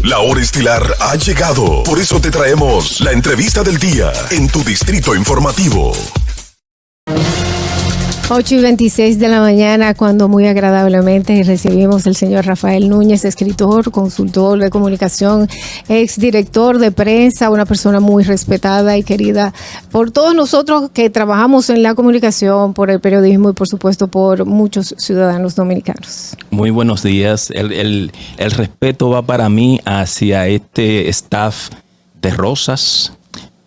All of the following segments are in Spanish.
La hora estilar ha llegado. Por eso te traemos la entrevista del día en tu distrito informativo. 8:26 de la mañana, cuando muy agradablemente recibimos al señor Rafael Núñez, escritor, consultor de comunicación, exdirector de prensa, una persona muy respetada y querida por todos nosotros que trabajamos en la comunicación, por el periodismo y por supuesto por muchos ciudadanos dominicanos. Muy buenos días. El respeto va para mí hacia este staff de Rosas,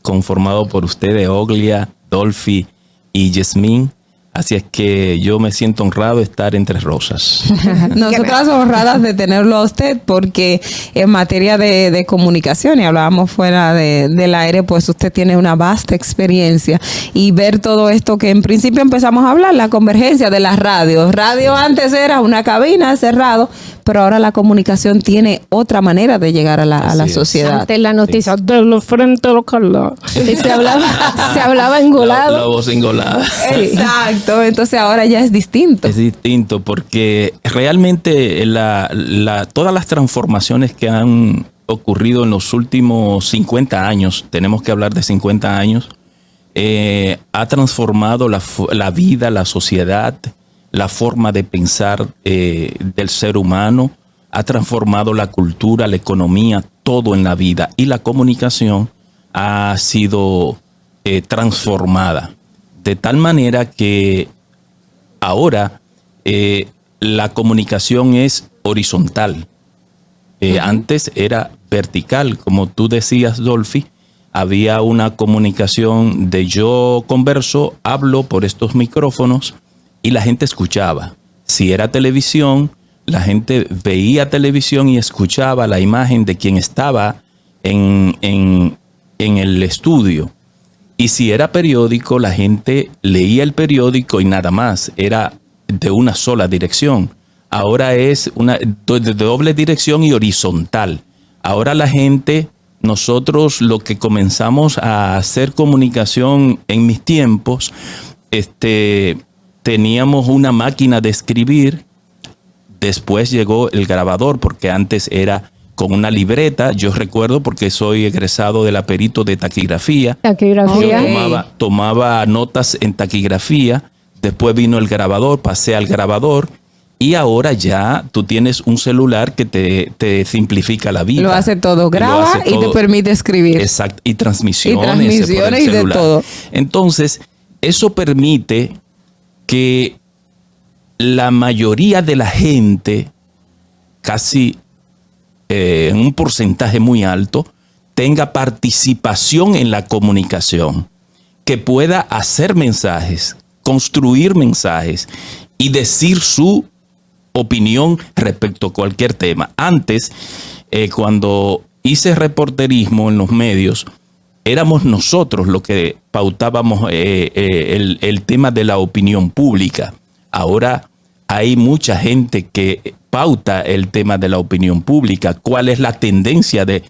conformado por ustedes, Oglia, Dolphy y Yasmín. Así es que yo me siento honrado de estar entre Rosas. Nosotras honradas de tenerlo a usted, porque en materia de comunicación, y hablábamos fuera del aire, pues usted tiene una vasta experiencia, y ver todo esto que en principio empezamos a hablar, la convergencia de las radios. Radio antes era una cabina cerrado, pero ahora la comunicación tiene otra manera de llegar a la sociedad. Antes la noticia de los frentes locales se hablaba engolado. La voz engolada. Exacto, entonces ahora ya es distinto. Es distinto porque realmente todas las transformaciones que han ocurrido en los últimos 50 años, tenemos que hablar de 50 años, ha transformado la vida, la sociedad, la forma de pensar del ser humano, ha transformado la cultura, la economía, todo en la vida, y la comunicación ha sido transformada de tal manera que ahora la comunicación es horizontal. Antes era vertical, como tú decías, Dolphy. Había una comunicación de yo converso, hablo por estos micrófonos y la gente escuchaba. Si era televisión, la gente veía televisión y escuchaba la imagen de quien estaba en el estudio. Y si era periódico, la gente leía el periódico y nada más. Era de una sola dirección. Ahora es de doble dirección y horizontal. Ahora la gente, nosotros lo que comenzamos a hacer comunicación en mis tiempos, teníamos una máquina de escribir. Después llegó el grabador, porque antes era con una libreta. Yo recuerdo porque soy egresado de la perito de taquigrafía. Yo tomaba notas en taquigrafía. Después vino el grabador, pasé al grabador. Y ahora ya tú tienes un celular que te simplifica la vida. Lo hace todo, graba y te permite escribir. Exacto, y transmisiones y de todo. Entonces, eso permite que la mayoría de la gente, casi en un porcentaje muy alto, tenga participación en la comunicación, que pueda hacer mensajes, construir mensajes y decir su opinión respecto a cualquier tema. Antes, cuando hice reporterismo en los medios, éramos nosotros los que pautábamos el tema de la opinión pública. Ahora hay mucha gente que pauta el tema de la opinión pública. ¿Cuál es la tendencia de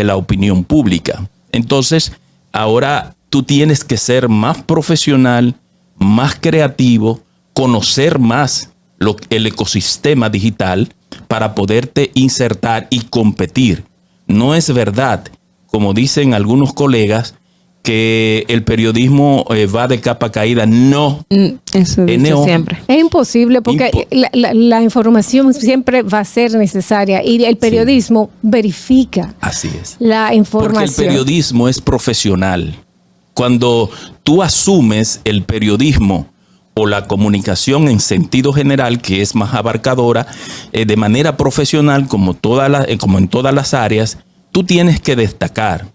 la opinión pública? Entonces, ahora tú tienes que ser más profesional, más creativo, conocer más el ecosistema digital para poderte insertar y competir. No es verdad, como dicen algunos colegas, que el periodismo va de capa caída. No. Eso dicho siempre. Es imposible porque la información siempre va a ser necesaria y el periodismo verifica. Así es. La información. Porque el periodismo es profesional. Cuando tú asumes el periodismo o la comunicación en sentido general, que es más abarcadora, de manera profesional, como en todas las áreas, tú tienes que destacar.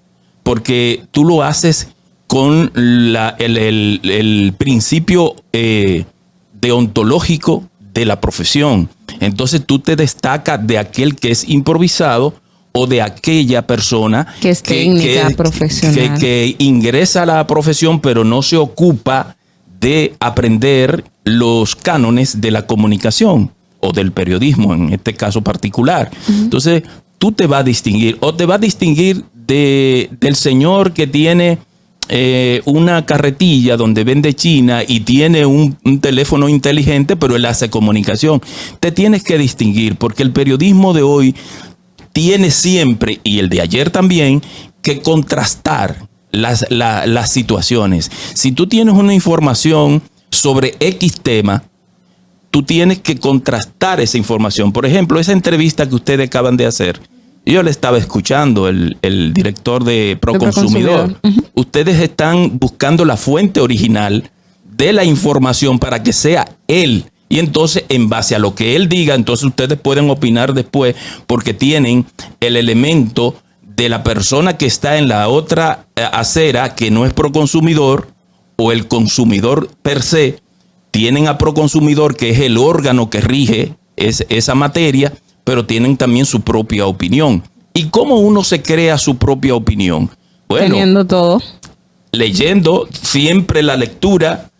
Porque tú lo haces con el principio deontológico de la profesión. Entonces tú te destacas de aquel que es improvisado o de aquella persona que es técnica, profesional, que ingresa a la profesión pero no se ocupa de aprender los cánones de la comunicación o del periodismo en este caso particular. Entonces tú te vas a distinguir o te vas a distinguir del señor que tiene una carretilla donde vende China y tiene un teléfono inteligente, pero él hace comunicación. Te tienes que distinguir porque el periodismo de hoy tiene siempre, y el de ayer también, que contrastar las situaciones. Si tú tienes una información sobre X tema, tú tienes que contrastar esa información. Por ejemplo, esa entrevista que ustedes acaban de hacer, yo le estaba escuchando, el director de Proconsumidor. Ustedes están buscando la fuente original de la información para que sea él. Y entonces, en base a lo que él diga, entonces ustedes pueden opinar después porque tienen el elemento de la persona que está en la otra acera, que no es Proconsumidor, o el consumidor per se. Tienen a Proconsumidor, que es el órgano que rige esa materia, pero tienen también su propia opinión. ¿Y cómo uno se crea su propia opinión? Bueno, teniendo todo. Leyendo, siempre la lectura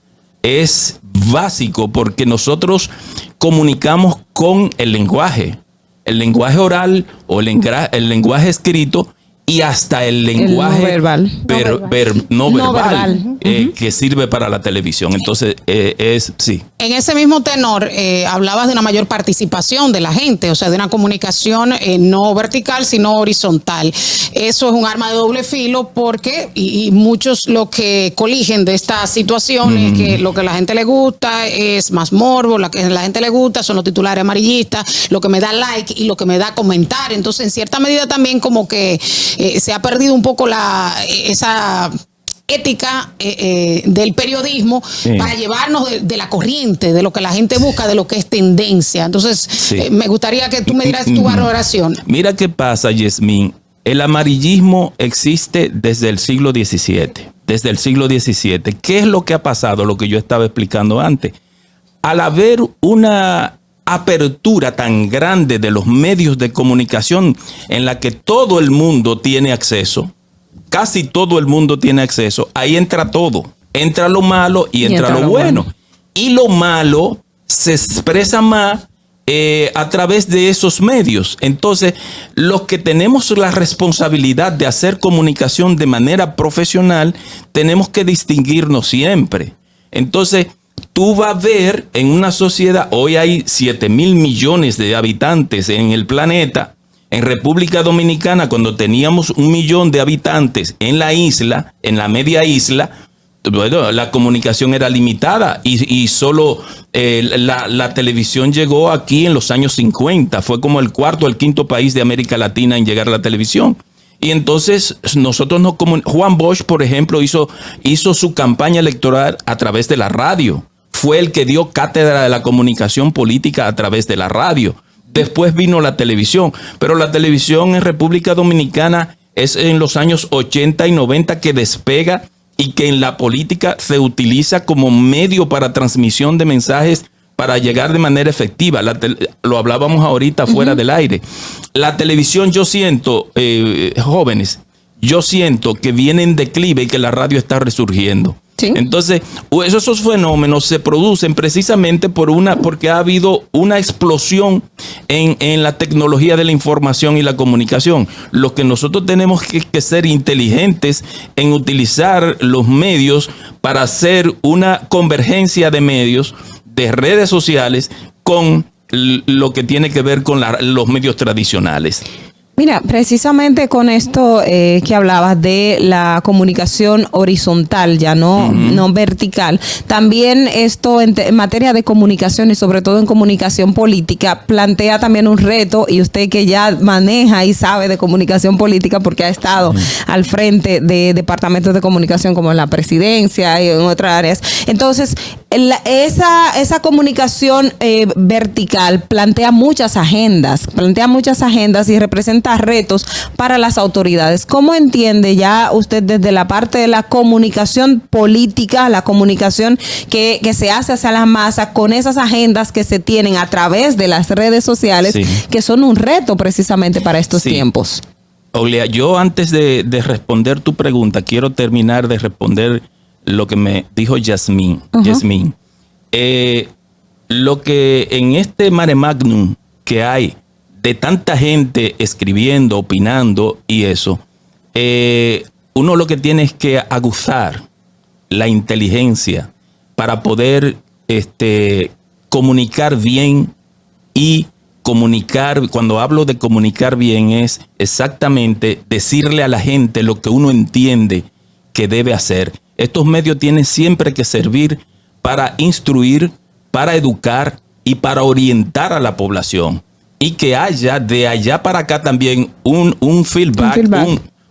es básico porque nosotros comunicamos con el lenguaje oral o el lenguaje escrito y hasta el lenguaje no verbal, que sirve para la televisión. Entonces, sí. En ese mismo tenor, hablabas de una mayor participación de la gente, o sea, de una comunicación no vertical, sino horizontal. Eso es un arma de doble filo porque, y muchos lo que coligen de esta situación es que lo que a la gente le gusta es más morbo, lo que a la gente le gusta son los titulares amarillistas, lo que me da like y lo que me da comentar. Entonces, en cierta medida también como que se ha perdido un poco esa ética del periodismo para llevarnos de la corriente, de lo que la gente busca, de lo que es tendencia. Entonces, me gustaría que tú me dieras tu valoración. Mira qué pasa, Yasmín. El amarillismo existe desde el siglo XVII. Desde el siglo XVII. ¿Qué es lo que ha pasado? Lo que yo estaba explicando antes. Al haber una apertura tan grande de los medios de comunicación en la que todo el mundo tiene acceso, casi todo el mundo tiene acceso, ahí entra todo. Entra lo malo y entra lo bueno. Y lo malo se expresa más a través de esos medios. Entonces, los que tenemos la responsabilidad de hacer comunicación de manera profesional, tenemos que distinguirnos siempre. Entonces, tú vas a ver en una sociedad, hoy hay 7,000 millones de habitantes en el planeta. En República Dominicana, cuando teníamos 1 millón de habitantes en la isla, en la media isla, bueno, la comunicación era limitada y solo la televisión llegó aquí en los años 50. Fue como el cuarto o el quinto país de América Latina en llegar a la televisión. Y entonces nosotros Juan Bosch, por ejemplo, hizo su campaña electoral a través de la radio. Fue el que dio cátedra de la comunicación política a través de la radio. Después vino la televisión, pero la televisión en República Dominicana es en los años 80 y 90 que despega y que en la política se utiliza como medio para transmisión de mensajes para llegar de manera efectiva. Lo hablábamos ahorita fuera del aire. La televisión, yo siento, jóvenes, yo siento que viene en declive y que la radio está resurgiendo. ¿Sí? Entonces, esos fenómenos se producen precisamente porque ha habido una explosión en la tecnología de la información y la comunicación. Lo que nosotros tenemos que ser inteligentes en utilizar los medios para hacer una convergencia de medios, de redes sociales, con lo que tiene que ver con los medios tradicionales. Mira, precisamente con esto que hablabas de la comunicación horizontal, ya no vertical, también esto en materia de comunicación y sobre todo en comunicación política plantea también un reto, y usted que ya maneja y sabe de comunicación política porque ha estado al frente de departamentos de comunicación como en la presidencia y en otras áreas. Entonces, esa comunicación vertical plantea muchas agendas y representa retos para las autoridades. ¿Cómo entiende ya usted desde la parte de la comunicación política, la comunicación que se hace hacia la masa con esas agendas que se tienen a través de las redes sociales, que son un reto precisamente para estos tiempos? Olea, yo antes de responder tu pregunta, quiero terminar de responder lo que me dijo Yasmín. Yasmín, lo que en este mare magnum que hay de tanta gente escribiendo, opinando y eso, uno lo que tiene es que aguzar la inteligencia para poder comunicar bien y comunicar, cuando hablo de comunicar bien, es exactamente decirle a la gente lo que uno entiende que debe hacer. Estos medios tienen siempre que servir para instruir, para educar y para orientar a la población. Y que haya de allá para acá también un feedback,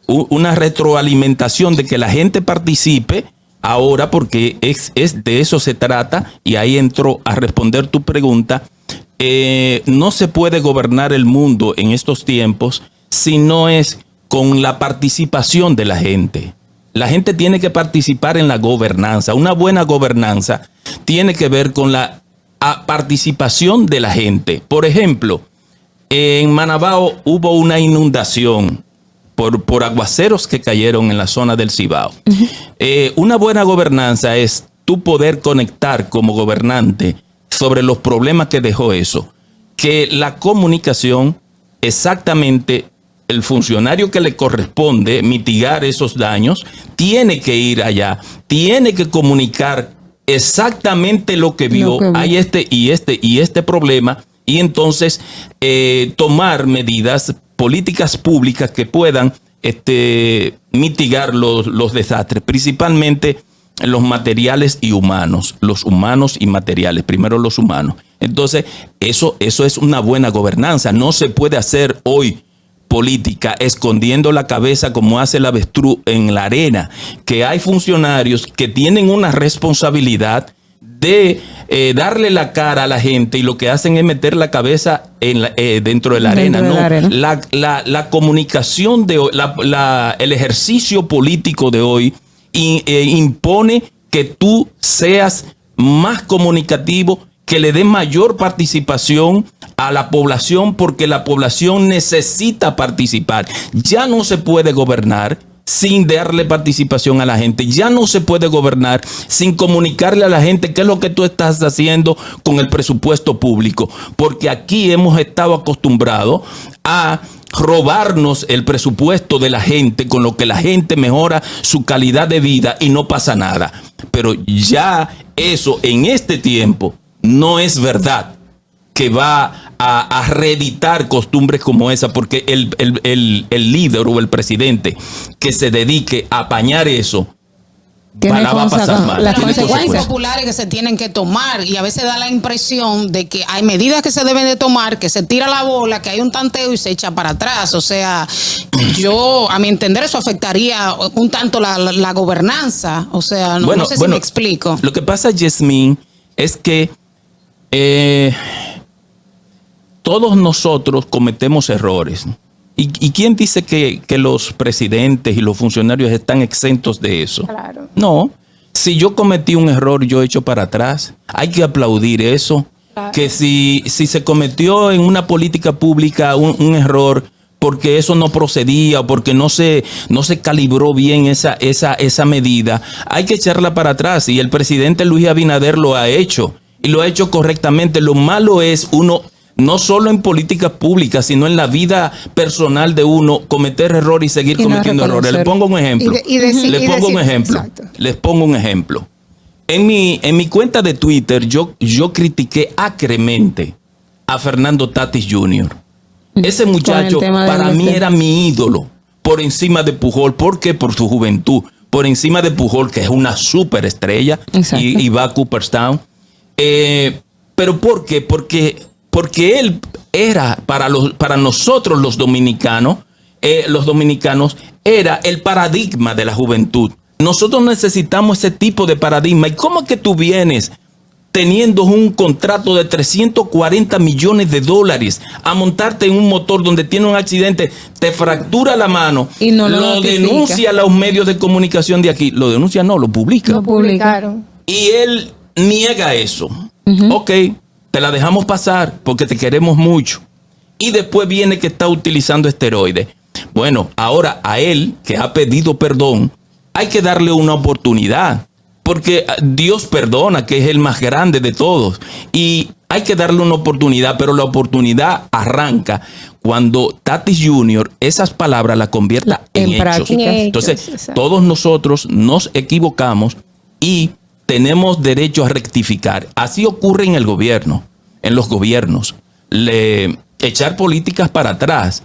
una retroalimentación de que la gente participe ahora, porque es de eso se trata, y ahí entro a responder tu pregunta. No se puede gobernar el mundo en estos tiempos si no es con la participación de la gente. La gente tiene que participar en la gobernanza. Una buena gobernanza tiene que ver con la participación de la gente. Por ejemplo, en Manabao hubo una inundación por aguaceros que cayeron en la zona del Cibao. Una buena gobernanza es tú poder conectar como gobernante sobre los problemas que dejó eso. Que la comunicación, exactamente el funcionario que le corresponde mitigar esos daños, tiene que ir allá, tiene que comunicar exactamente lo que vio. Hay este problema, y entonces tomar medidas, políticas públicas que puedan mitigar los desastres, principalmente los materiales y humanos, los humanos y materiales, primero los humanos. Entonces, eso es una buena gobernanza. No se puede hacer hoy política escondiendo la cabeza como hace el avestruz en la arena, que hay funcionarios que tienen una responsabilidad de darle la cara a la gente, y lo que hacen es meter la cabeza dentro de la arena. La comunicación de hoy, el ejercicio político de hoy impone que tú seas más comunicativo, que le dé mayor participación a la población, porque la población necesita participar. Ya no se puede gobernar sin darle participación a la gente. Ya no se puede gobernar sin comunicarle a la gente qué es lo que tú estás haciendo con el presupuesto público, porque aquí hemos estado acostumbrados a robarnos el presupuesto de la gente, con lo que la gente mejora su calidad de vida y no pasa nada. Pero ya eso en este tiempo no es verdad que va a reeditar costumbres como esa, porque el líder o el presidente que se dedique a apañar eso la va a pasar mal. Las consecuencias populares que se tienen que tomar, y a veces da la impresión de que hay medidas que se deben de tomar, que se tira la bola, que hay un tanteo y se echa para atrás. O sea, a mi entender, eso afectaría un tanto la gobernanza. O sea, no sé si me explico. Lo que pasa, Yasmín, es que todos nosotros cometemos errores. ¿Y quién dice que los presidentes y los funcionarios están exentos de eso? Claro. No. Si yo cometí un error, yo echo para atrás. Hay que aplaudir eso. Claro. Que si se cometió en una política pública un error, porque eso no procedía, o porque no se calibró bien esa medida, hay que echarla para atrás. Y el presidente Luis Abinader lo ha hecho, y lo ha hecho correctamente. Lo malo es uno, no solo en políticas públicas, sino en la vida personal de uno, cometer errores y seguir cometiendo errores. Les pongo un ejemplo. Les pongo un ejemplo. En mi cuenta de Twitter, yo critiqué acremente a Fernando Tatis Jr. Ese muchacho para mí era mi ídolo, por encima de Pujol. ¿Por qué? Por su juventud. Por encima de Pujol, que es una superestrella, y va a Cooperstown. ¿Pero por qué? Porque él era, para nosotros los dominicanos, era el paradigma de la juventud. Nosotros necesitamos ese tipo de paradigma. ¿Y cómo es que tú vienes teniendo un contrato de $340 millones a montarte en un motor donde tiene un accidente, te fractura la mano, y no lo denuncia a los medios de comunicación de aquí? Lo denuncia, no, lo publica. Lo publicaron. Y él niega eso. Ok, te la dejamos pasar porque te queremos mucho. Y después viene que está utilizando esteroides. Bueno, ahora a él, que ha pedido perdón, hay que darle una oportunidad, porque Dios perdona, que es el más grande de todos. Y hay que darle una oportunidad, pero la oportunidad arranca cuando Tatis Jr. esas palabras las convierta en hechos. Entonces, todos nosotros nos equivocamos y tenemos derecho a rectificar. Así ocurre en el gobierno, en los gobiernos. echar políticas para atrás.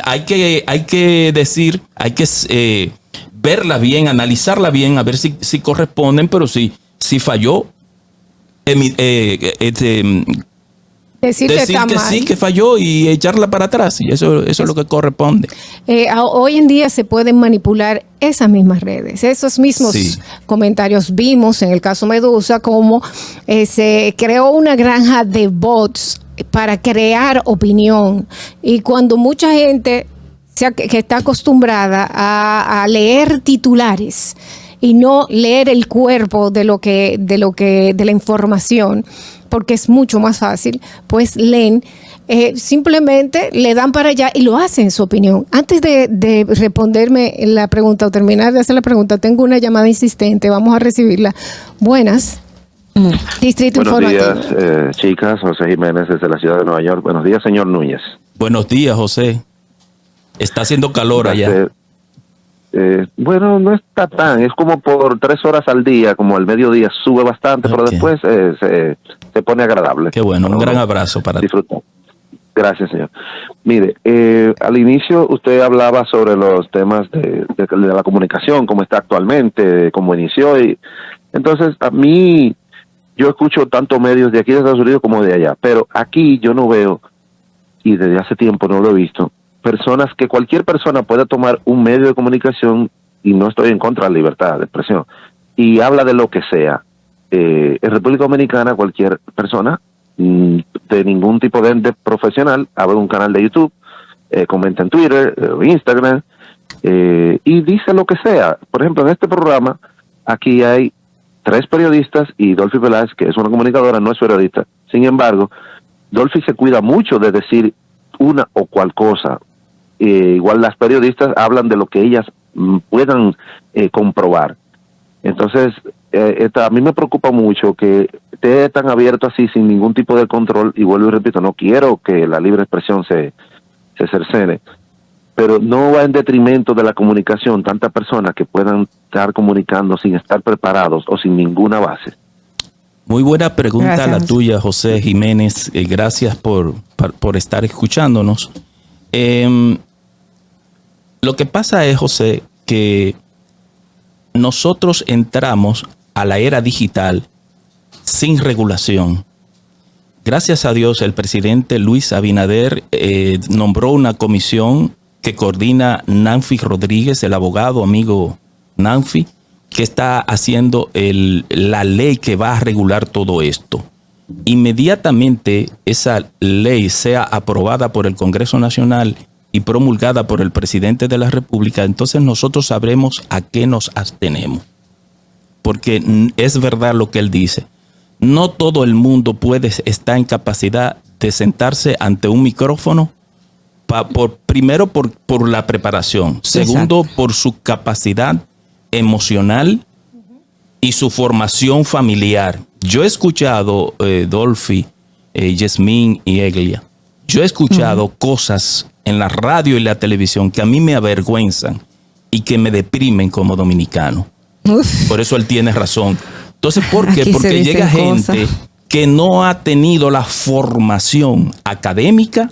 Hay que decir, hay que verla bien, analizarla bien, a ver si corresponden, pero si falló, decir que sí, que falló y echarla para atrás, y eso es lo que corresponde. Hoy en día se pueden manipular esas mismas redes, esos mismos comentarios. Vimos en el caso Medusa cómo se creó una granja de bots para crear opinión, y cuando mucha gente que está acostumbrada a leer titulares y no leer el cuerpo de la información, porque es mucho más fácil, pues leen, simplemente le dan para allá y lo hacen su opinión. Antes de responderme la pregunta o terminar de hacer la pregunta, tengo una llamada insistente, vamos a recibirla. Buenas. Distrito Informativo. Buenos días, chicas. José Jiménez desde la ciudad de Nueva York. Buenos días, señor Núñez. Buenos días, José. Está haciendo calor allá. Bueno, no está tan, es como por 3 horas al día, como al mediodía sube bastante, pero después se pone agradable. Qué bueno, un gran abrazo para disfrutar. Gracias, señor. Mire, al inicio usted hablaba sobre los temas de la comunicación, cómo está actualmente, cómo inició, y entonces a mí, yo escucho tanto medios de aquí de Estados Unidos como de allá, pero aquí yo no veo, y desde hace tiempo no lo he visto, que cualquier persona pueda tomar un medio de comunicación, y no estoy en contra de la libertad de expresión, y habla de lo que sea. En República Dominicana cualquier persona de ningún tipo de ente profesional abre un canal de YouTube, comenta en Twitter, Instagram, y dice lo que sea. Por ejemplo, en este programa aquí hay 3 periodistas y Dolphy Peláez, que es una comunicadora, no es periodista. Sin embargo, Dolphy se cuida mucho de decir una o cual cosa. Igual las periodistas hablan de lo que ellas puedan comprobar. Entonces, a mí me preocupa mucho que esté tan abierto así, sin ningún tipo de control, y vuelvo y repito, no quiero que la libre expresión se cercene, pero no va en detrimento de la comunicación, tantas personas que puedan estar comunicando sin estar preparados o sin ninguna base. Muy buena pregunta la tuya, José Jiménez. Gracias por estar escuchándonos. Lo que pasa es, José, que nosotros entramos a la era digital sin regulación. Gracias a Dios, el presidente Luis Abinader nombró una comisión que coordina Nancy Rodríguez, el abogado amigo Nancy, que está haciendo la ley que va a regular todo esto. Inmediatamente esa ley sea aprobada por el Congreso Nacional y promulgada por el presidente de la República, entonces nosotros sabremos a qué nos abstenemos. Porque es verdad lo que él dice. No todo el mundo está en capacidad de sentarse ante un micrófono, primero por la preparación, segundo por su capacidad emocional y su formación familiar. Yo he escuchado, Dolphy, Yasmín y Eglia, yo he escuchado cosas en la radio y la televisión que a mí me avergüenzan y que me deprimen como dominicano. Por eso él tiene razón. Entonces, ¿por qué? Porque llega gente que no ha tenido la formación académica,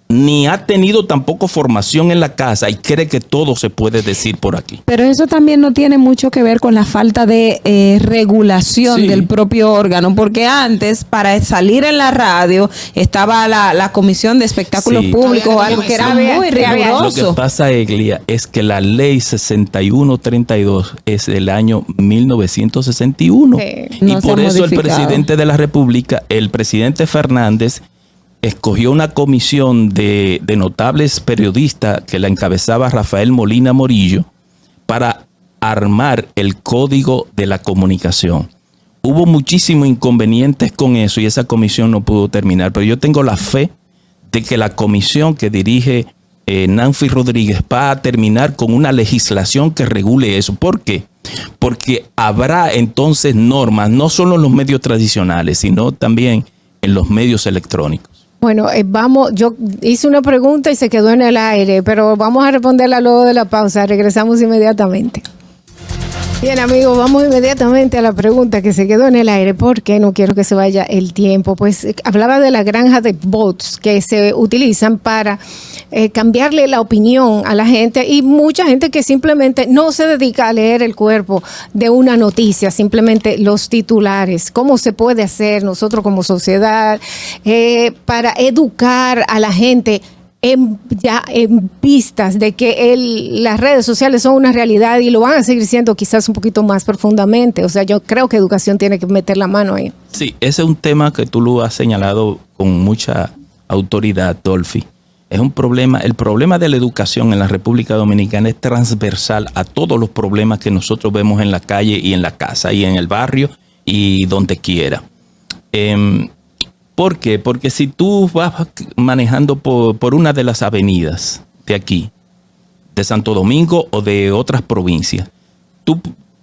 ni ha tenido tampoco formación en la casa y cree que todo se puede decir por aquí. Pero eso también no tiene mucho que ver con la falta de regulación del propio órgano, porque antes, para salir en la radio, estaba la Comisión de Espectáculos Públicos, algo que era muy riguroso. Lo que pasa, Eglia, es que la ley 6132 es del año 1961. Y por eso el presidente de la República, el presidente Fernández, escogió una comisión de notables periodistas que la encabezaba Rafael Molina Morillo para armar el Código de la Comunicación. Hubo muchísimos inconvenientes con eso y esa comisión no pudo terminar, pero yo tengo la fe de que la comisión que dirige Nancy Rodríguez va a terminar con una legislación que regule eso. ¿Por qué? Porque habrá entonces normas, no solo en los medios tradicionales, sino también en los medios electrónicos. Bueno, yo hice una pregunta y se quedó en el aire, pero vamos a responderla luego de la pausa. Regresamos inmediatamente. Bien, amigos, vamos inmediatamente a la pregunta que se quedó en el aire porque no quiero que se vaya el tiempo. Pues hablaba de la granja de bots que se utilizan para cambiarle la opinión a la gente, y mucha gente que simplemente no se dedica a leer el cuerpo de una noticia, simplemente los titulares. ¿Cómo se puede hacer nosotros como sociedad para educar a la gente ya en vistas de que las redes sociales son una realidad y lo van a seguir siendo quizás un poquito más profundamente? O sea, yo creo que educación tiene que meter la mano ahí. Sí, ese es un tema que tú lo has señalado con mucha autoridad, Dolphy. Es un problema, el problema de la educación en la República Dominicana es transversal a todos los problemas que nosotros vemos en la calle y en la casa y en el barrio y donde quiera. ¿Por qué? Porque si tú vas manejando por una de las avenidas de aquí, de Santo Domingo o de otras provincias, tú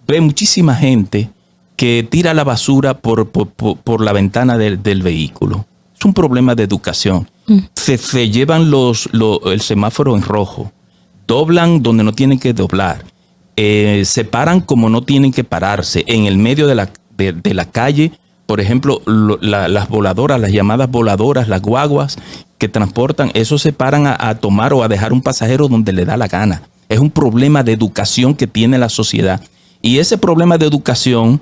ves muchísima gente que tira la basura por la ventana del vehículo. Es un problema de educación. Se llevan el semáforo en rojo, doblan donde no tienen que doblar, se paran como no tienen que pararse, en el medio de la calle. Por ejemplo, las voladoras, las llamadas voladoras, las guaguas que transportan, eso se paran a tomar o a dejar un pasajero donde le da la gana. Es un problema de educación que tiene la sociedad. Y ese problema de educación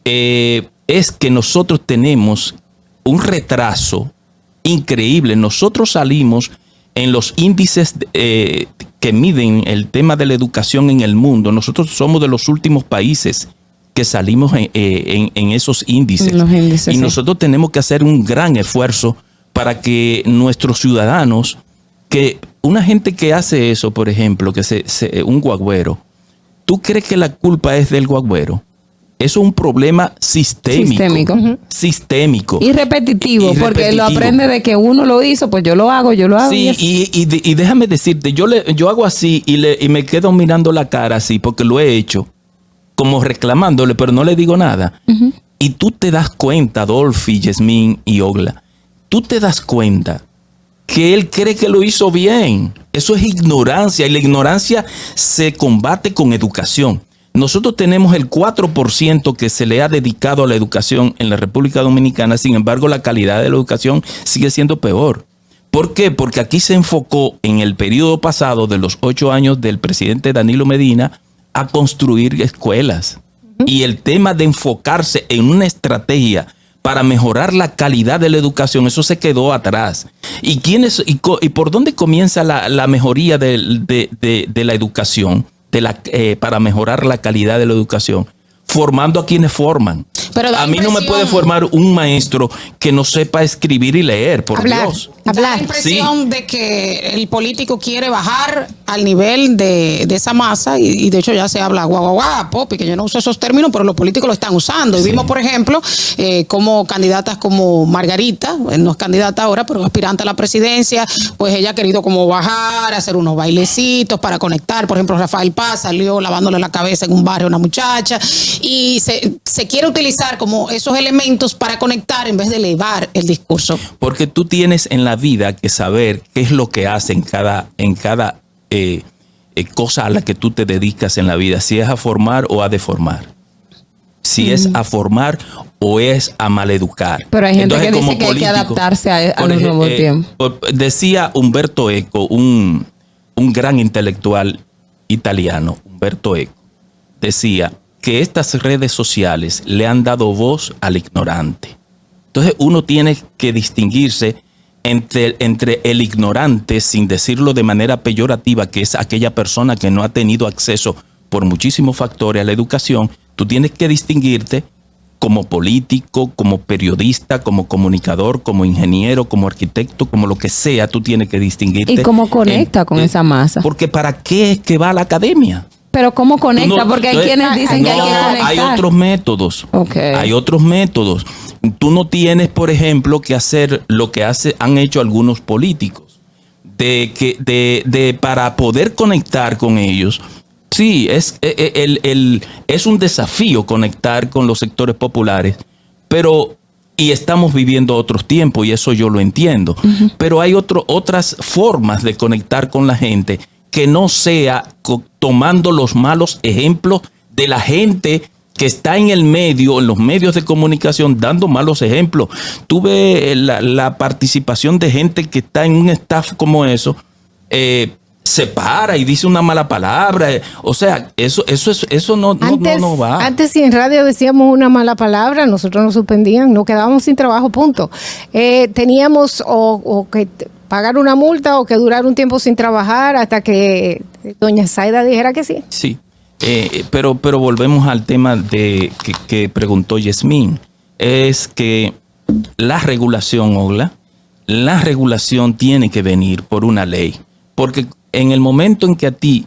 es que nosotros tenemos un retraso increíble. Nosotros salimos en los índices que miden el tema de la educación en el mundo. Nosotros somos de los últimos países que salimos en esos índices. Y nosotros tenemos que hacer un gran esfuerzo para que nuestros ciudadanos, que una gente que hace eso, por ejemplo, un guagüero, ¿tú crees que la culpa es del guagüero? Eso es un problema sistémico. Sistémico. Y repetitivo, porque lo aprende de que uno lo hizo, pues yo lo hago. Sí, y déjame decirte, yo hago así y me quedo mirando la cara así, porque lo he hecho, como reclamándole, pero no le digo nada. Y tú te das cuenta, Dolphy, Yasmín y Ogla, tú te das cuenta que él cree que lo hizo bien. Eso es ignorancia, y la ignorancia se combate con educación. Nosotros tenemos el 4% que se le ha dedicado a la educación en la República Dominicana. Sin embargo, la calidad de la educación sigue siendo peor. ¿Por qué? Porque aquí se enfocó en el periodo pasado de los 8 años del presidente Danilo Medina a construir escuelas. Y el tema de enfocarse en una estrategia para mejorar la calidad de la educación, eso se quedó atrás. ¿Y por dónde comienza la mejoría de la educación? Para mejorar la calidad de la educación, formando a quienes forman. Pero a mí no me puede formar un maestro que no sepa escribir y leer, por Dios. Da la impresión de que el político quiere bajar al nivel de esa masa, y de hecho ya se habla popi, que yo no uso esos términos, pero los políticos lo están usando. Y vimos, por ejemplo, como candidatas como Margarita, no es candidata ahora, pero aspirante a la presidencia, pues ella ha querido como bajar, hacer unos bailecitos para conectar. Por ejemplo, Rafael Paz salió lavándole la cabeza en un barrio a una muchacha, y se quiere utilizar como esos elementos para conectar en vez de elevar el discurso. Porque tú tienes en la vida que saber qué es lo que hace en cada cosa a la que tú te dedicas en la vida, si es a formar o a deformar, si es a formar o es a maleducar. Pero hay gente que dice que hay que adaptarse a los nuevos tiempos. Decía Umberto Eco, un gran intelectual italiano, Umberto Eco, decía que estas redes sociales le han dado voz al ignorante. Entonces uno tiene que distinguirse entre el ignorante, sin decirlo de manera peyorativa, que es aquella persona que no ha tenido acceso por muchísimos factores a la educación. Tú tienes que distinguirte como político, como periodista, como comunicador, como ingeniero, como arquitecto, como lo que sea. Tú tienes que distinguirte. ¿Y cómo conecta con esa masa? Porque ¿para qué es que va a la academia? Pero ¿cómo conecta? Porque hay quienes dicen que hay que conectar. Hay otros métodos. Hay otros métodos. Tú no tienes, por ejemplo, que hacer lo que han hecho algunos políticos. Para poder conectar con ellos. Sí, es un desafío conectar con los sectores populares, y estamos viviendo otros tiempos, y eso yo lo entiendo. Pero hay otras formas de conectar con la gente que no sea tomando los malos ejemplos de la gente que está en el medio, en los medios de comunicación, dando malos ejemplos. Tuve la participación de gente que está en un staff como eso, se para y dice una mala palabra. O sea, eso no va. Antes, si en radio decíamos una mala palabra, nosotros nos suspendían, nos quedábamos sin trabajo, punto. Teníamos o que pagar una multa o que durar un tiempo sin trabajar hasta que doña Zaida dijera que sí. Sí. Pero volvemos al tema de que preguntó Yasmín. Es que la regulación, Ogla, la regulación tiene que venir por una ley. Porque en el momento en que a ti,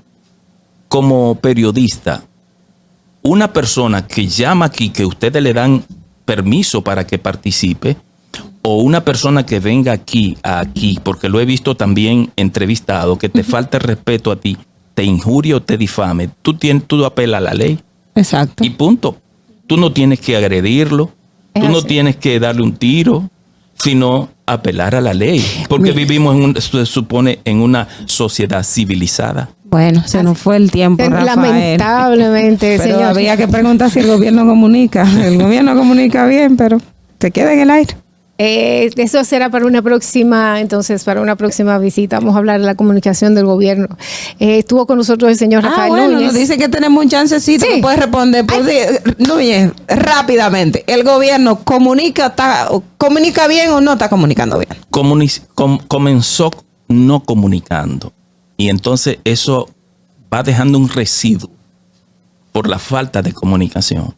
como periodista, una persona que llama aquí, que ustedes le dan permiso para que participe, o una persona que venga aquí, porque lo he visto también entrevistado, que te falta el respeto a ti, te injurie o te difame, tú apelas a la ley. Exacto. Y punto. Tú no tienes que agredirlo, tú no tienes que darle un tiro, sino apelar a la ley. Porque vivimos, se supone, en una sociedad civilizada. Bueno, se nos fue el tiempo, Rafael. Lamentablemente, pero señor. había que preguntar si el gobierno comunica. El gobierno comunica bien, pero se queda en el aire. Eso será para una próxima visita. Vamos a hablar de la comunicación del gobierno. Estuvo con nosotros el señor Rafael Núñez. Nos dice que tenemos un chancecito. Sí. Que puede responder. Núñez, rápidamente. ¿El gobierno comunica bien o no está comunicando bien? Comenzó no comunicando. Y entonces eso va dejando un residuo por la falta de comunicación.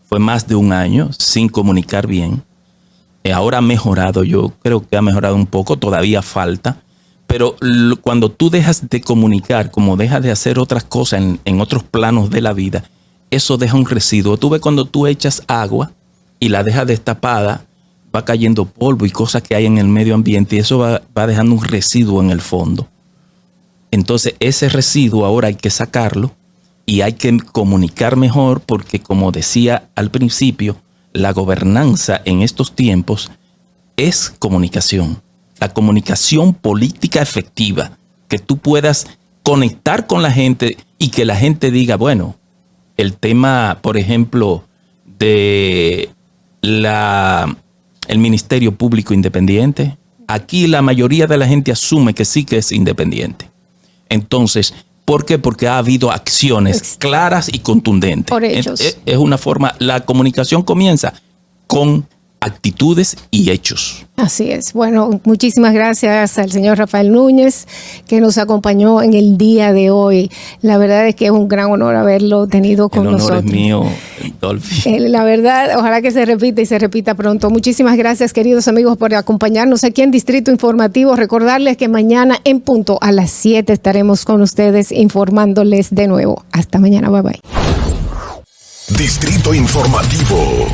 Fue más de un año sin comunicar bien. Ahora ha mejorado, yo creo que ha mejorado un poco, todavía falta, pero cuando tú dejas de comunicar, como dejas de hacer otras cosas en otros planos de la vida, eso deja un residuo. Tú ves cuando tú echas agua y la dejas destapada, va cayendo polvo y cosas que hay en el medio ambiente y eso va dejando un residuo en el fondo. Entonces ese residuo ahora hay que sacarlo y hay que comunicar mejor porque, como decía al principio, la gobernanza en estos tiempos es comunicación. La comunicación política efectiva, que tú puedas conectar con la gente y que la gente diga, bueno, el tema, por ejemplo, de el Ministerio Público Independiente, aquí la mayoría de la gente asume que sí que es independiente. Entonces, ¿por qué? Porque ha habido acciones claras y contundentes. Por hechos. Es una forma, la comunicación comienza con actitudes y hechos. Así es. Bueno, muchísimas gracias al señor Rafael Núñez que nos acompañó en el día de hoy. La verdad es que es un gran honor haberlo tenido con nosotros. El honor es mío, Dolphy. La verdad, ojalá que se repita y se repita pronto. Muchísimas gracias, queridos amigos, por acompañarnos aquí en Distrito Informativo. Recordarles que mañana en punto a las 7 estaremos con ustedes informándoles de nuevo. Hasta mañana. Bye bye. Distrito Informativo.